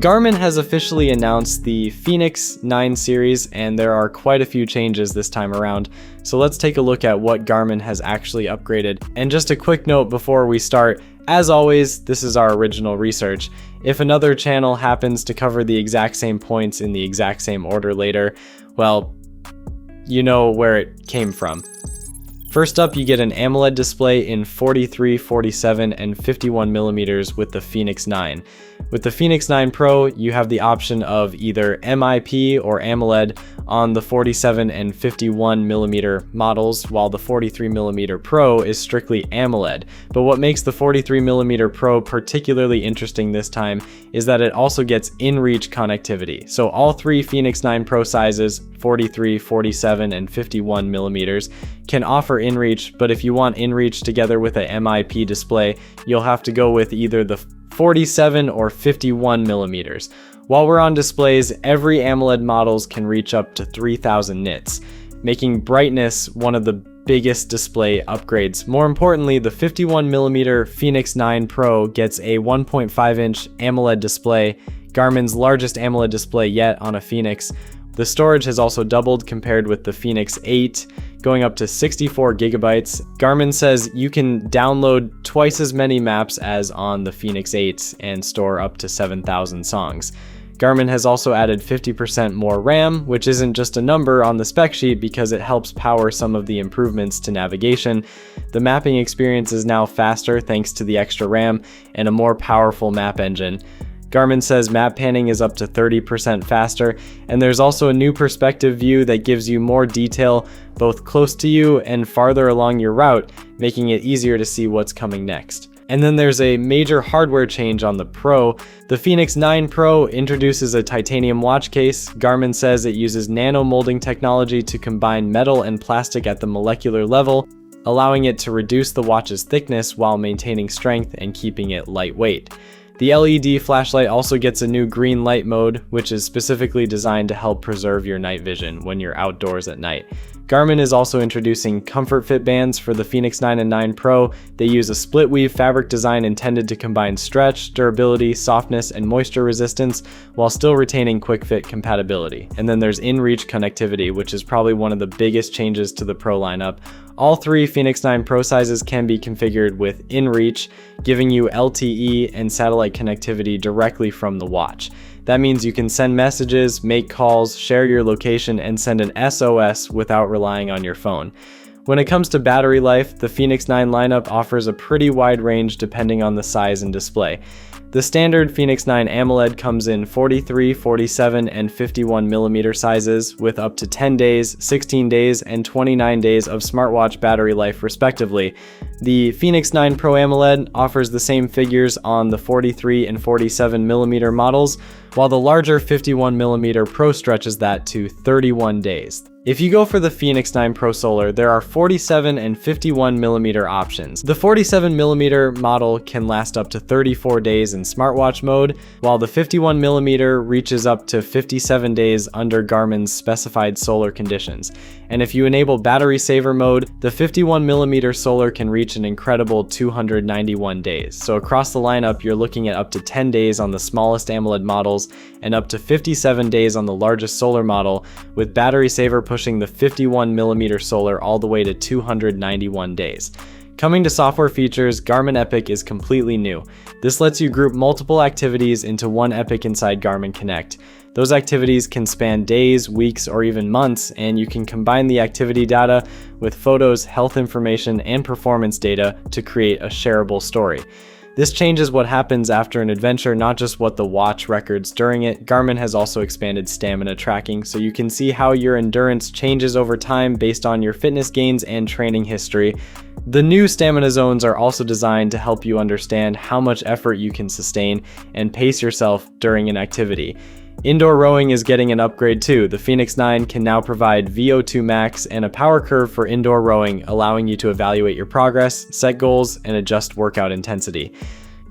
Garmin has officially announced the Fenix 9 series, and there are quite a few changes this time around. So let's take a look at what Garmin has actually upgraded. And just a quick note before we start, as always, this is our original research. If another channel happens to cover the exact same points in the exact same order later, well, you know where it came from. First up, you get an AMOLED display in 43, 47, and 51 millimeters with the Fenix 9. With the Fenix 9 Pro, you have the option of either MIP or AMOLED on the 47 and 51 millimeter models, while the 43 millimeter Pro is strictly AMOLED. But what makes the 43 millimeter Pro particularly interesting this time is that it also gets inReach connectivity. So all three Fenix 9 Pro sizes, 43, 47, and 51 millimeters, can offer inReach, but if you want inReach together with a MIP display, you'll have to go with either the 47 or 51 millimeters. While we're on displays, every AMOLED models can reach up to 3000 nits, making brightness one of the biggest display upgrades. More importantly, the 51 millimeter Fenix 9 Pro gets a 1.5 inch AMOLED display, Garmin's largest AMOLED display yet on a Fenix. The storage has also doubled compared with the Fenix 8, going up to 64 gigabytes. Garmin says you can download twice as many maps as on the Fenix 8 and store up to 7,000 songs. Garmin has also added 50% more RAM, which isn't just a number on the spec sheet because it helps power some of the improvements to navigation. The mapping experience is now faster thanks to the extra RAM and a more powerful map engine. Garmin says map panning is up to 30% faster, and there's also a new perspective view that gives you more detail both close to you and farther along your route, making it easier to see what's coming next. And then there's a major hardware change on the Pro. The Fenix 9 Pro introduces a titanium watch case. Garmin says it uses nano molding technology to combine metal and plastic at the molecular level, allowing it to reduce the watch's thickness while maintaining strength and keeping it lightweight. The LED flashlight also gets a new green light mode, which is specifically designed to help preserve your night vision when you're outdoors at night. Garmin is also introducing comfort fit bands for the Fenix 9 and 9 Pro. They use a split weave fabric design intended to combine stretch, durability, softness, and moisture resistance while still retaining quick fit compatibility. And then there's inReach connectivity, which is probably one of the biggest changes to the Pro lineup. All three Fenix 9 Pro sizes can be configured with inReach, giving you LTE and satellite connectivity directly from the watch. That means you can send messages, make calls, share your location, and send an SOS without relying on your phone. When it comes to battery life, the Fenix 9 lineup offers a pretty wide range depending on the size and display. The standard Fenix 9 AMOLED comes in 43, 47, and 51 millimeter sizes with up to 10 days, 16 days, and 29 days of smartwatch battery life respectively. The Fenix 9 Pro AMOLED offers the same figures on the 43 and 47 millimeter models, while the larger 51 millimeter Pro stretches that to 31 days. If you go for the Fenix 9 Pro Solar, there are 47 and 51 millimeter options. The 47 millimeter model can last up to 34 days in smartwatch mode, while the 51 millimeter reaches up to 57 days under Garmin's specified solar conditions. And if you enable battery saver mode, the 51 millimeter Solar can reach an incredible 291 days. So across the lineup, you're looking at up to 10 days on the smallest AMOLED models and up to 57 days on the largest solar model, with battery saver pushing the 51 millimeter Solar all the way to 291 days. Coming to software features, Garmin Epic is completely new. This lets you group multiple activities into one Epic inside Garmin Connect. Those activities can span days, weeks, or even months, and you can combine the activity data with photos, health information, and performance data to create a shareable story. This changes what happens after an adventure, not just what the watch records during it. Garmin has also expanded stamina tracking, so you can see how your endurance changes over time based on your fitness gains and training history. The new stamina zones are also designed to help you understand how much effort you can sustain and pace yourself during an activity. Indoor rowing is getting an upgrade too. The Fenix 9 can now provide VO2 max and a power curve for indoor rowing, allowing you to evaluate your progress, set goals, and adjust workout intensity.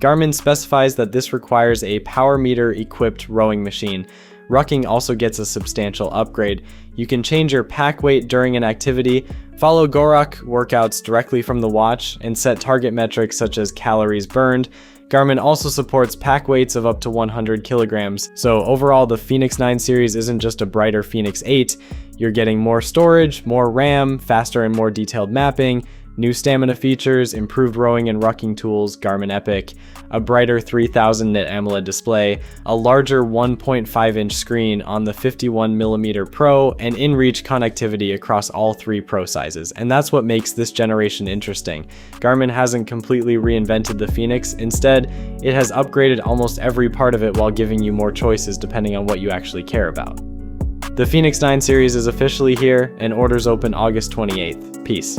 Garmin specifies that this requires a power meter equipped rowing machine. Rucking also gets a substantial upgrade. You can change your pack weight during an activity, follow GOROK workouts directly from the watch, and set target metrics such as calories burned. Garmin also supports pack weights of up to 100 kilograms. So overall, the Fenix 9 series isn't just a brighter Fenix 8. You're getting more storage, more RAM, faster and more detailed mapping, new stamina features, improved rowing and rucking tools, Garmin Epic, a brighter 3000 nit AMOLED display, a larger 1.5-inch screen on the 51mm Pro, and inReach connectivity across all 3 Pro sizes. And that's what makes this generation interesting. Garmin hasn't completely reinvented the Fenix. Instead, it has upgraded almost every part of it while giving you more choices depending on what you actually care about. The Fenix 9 series is officially here, and orders open August 28th. Peace.